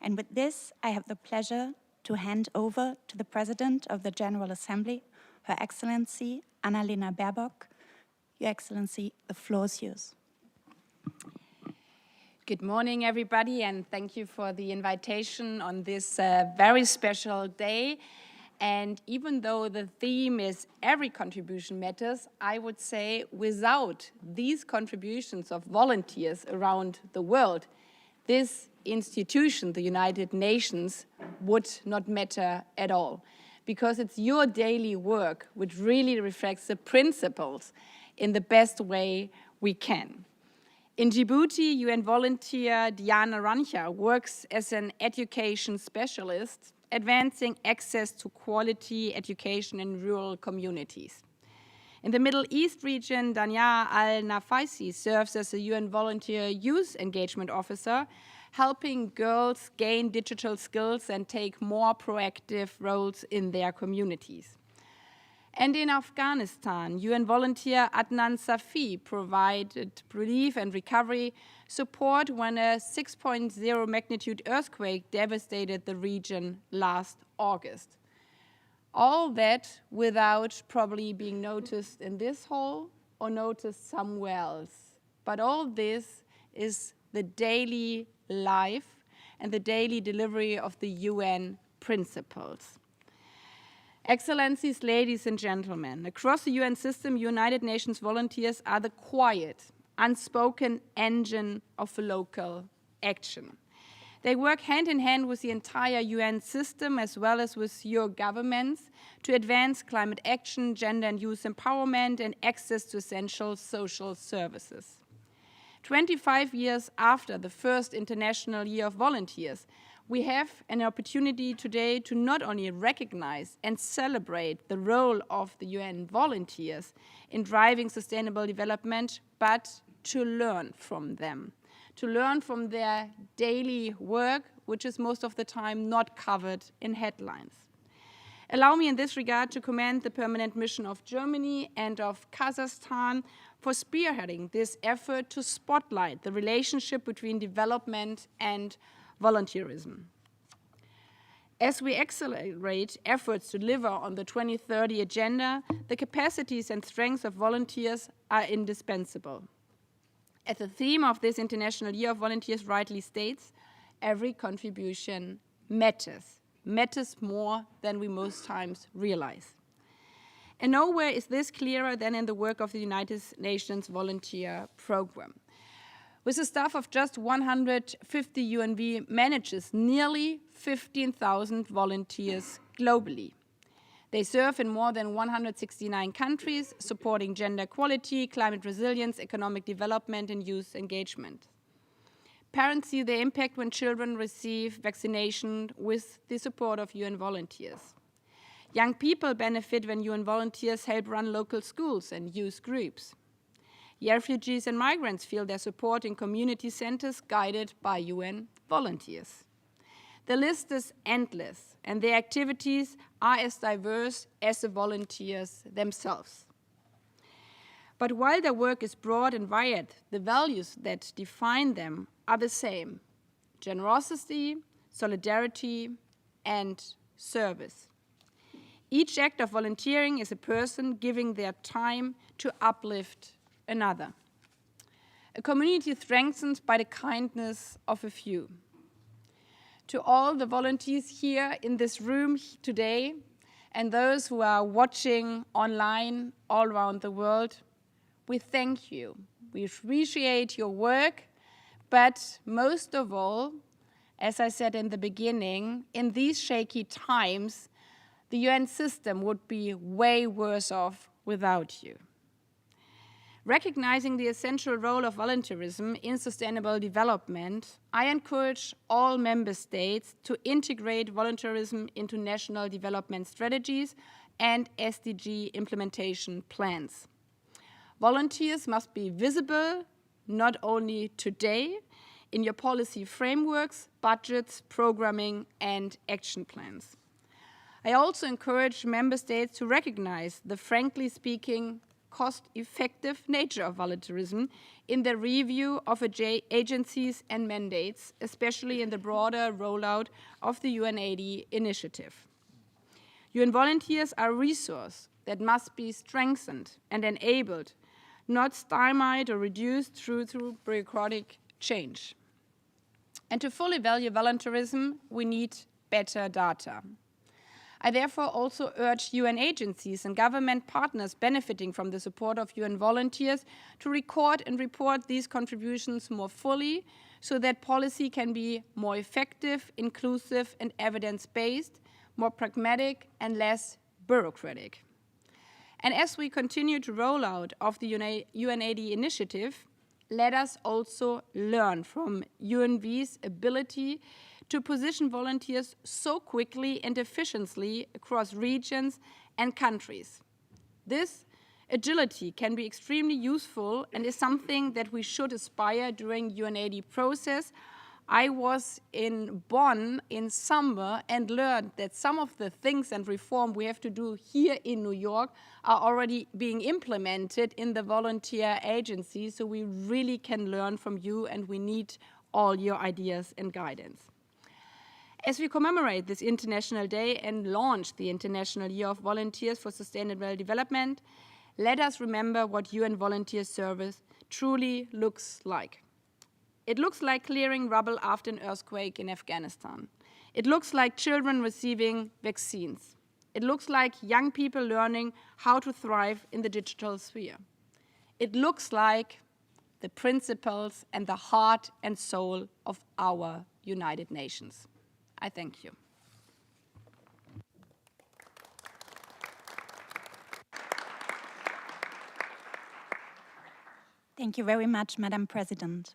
And with this, I have the pleasure to hand over to the President of the General Assembly, Her Excellency Annalena Baerbock. Your Excellency, the floor is yours. Good morning, everybody, and thank you for the invitation on this very special day. And even though the theme is every contribution matters, I would say without these contributions of volunteers around the world, this institution, the United Nations, would not matter at all. Because it's your daily work which really reflects the principles in the best way we can. In Djibouti, UN volunteer Diana Rancha works as an education specialist, advancing access to quality education in rural communities. In the Middle East region, Dania Al-Nafaisi serves as a UN volunteer youth engagement officer, helping girls gain digital skills and take more proactive roles in their communities. And in Afghanistan, UN volunteer Adnan Safi provided relief and recovery support when a 6.0 magnitude earthquake devastated the region last August. All that without probably being noticed in this hall or noticed somewhere else. But all this is the daily life and the daily delivery of the UN principles. Excellencies, ladies and gentlemen, across the UN system, United Nations volunteers are the quiet, unspoken engine of local action. They work hand in hand with the entire UN system as well as with your governments to advance climate action, gender and youth empowerment, and access to essential social services. 25 years after the first International Year of Volunteers, we have an opportunity today to not only recognize and celebrate the role of the UN volunteers in driving sustainable development, but to learn from them, to learn from their daily work, which is most of the time not covered in headlines. Allow me in this regard to commend the permanent mission of Germany and of Kazakhstan for spearheading this effort to spotlight the relationship between development and volunteerism. As we accelerate efforts to deliver on the 2030 agenda, the capacities and strengths of volunteers are indispensable. As the theme of this International Year of Volunteers rightly states, every contribution matters more than we most times realize. And nowhere is this clearer than in the work of the United Nations Volunteer Program. With a staff of just 150, UNV manages nearly 15,000 volunteers globally. They serve in more than 169 countries, supporting gender equality, climate resilience, economic development, and youth engagement. Parents see the impact when children receive vaccination with the support of UN volunteers. Young people benefit when UN volunteers help run local schools and youth groups. Refugees and migrants feel their support in community centers guided by UN volunteers. The list is endless, and their activities are as diverse as the volunteers themselves. But while their work is broad and varied, the values that define them are the same: generosity, solidarity, and service. Each act of volunteering is a person giving their time to uplift another. A community strengthened by the kindness of a few. To all the volunteers here in this room today and those who are watching online all around the world, we thank you. We appreciate your work, but most of all, as I said in the beginning, in these shaky times, the UN system would be way worse off without you. Recognizing the essential role of volunteerism in sustainable development, I encourage all member states to integrate volunteerism into national development strategies and SDG implementation plans. Volunteers must be visible not only today in your policy frameworks, budgets, programming, and action plans. I also encourage member states to recognize the, frankly speaking, cost-effective nature of volunteerism in the review of agencies and mandates, especially in the broader rollout of the UN80 initiative. UN volunteers are a resource that must be strengthened and enabled, not stymied or reduced through bureaucratic change. And to fully value volunteerism, we need better data. I therefore also urge UN agencies and government partners benefiting from the support of UN volunteers to record and report these contributions more fully so that policy can be more effective, inclusive, and evidence-based, more pragmatic, and less bureaucratic. And as we continue to roll out of the UN80 initiative, let us also learn from UNV's ability to position volunteers so quickly and efficiently across regions and countries. This agility can be extremely useful and is something that we should aspire during UN80 process. I was in Bonn in summer and learned that some of the things and reform we have to do here in New York are already being implemented in the volunteer agency, so we really can learn from you and we need all your ideas and guidance. As we commemorate this International Day and launch the International Year of Volunteers for Sustainable Development, let us remember what UN volunteer service truly looks like. It looks like clearing rubble after an earthquake in Afghanistan. It looks like children receiving vaccines. It looks like young people learning how to thrive in the digital sphere. It looks like the principles and the heart and soul of our United Nations. I thank you. Thank you very much, Madam President.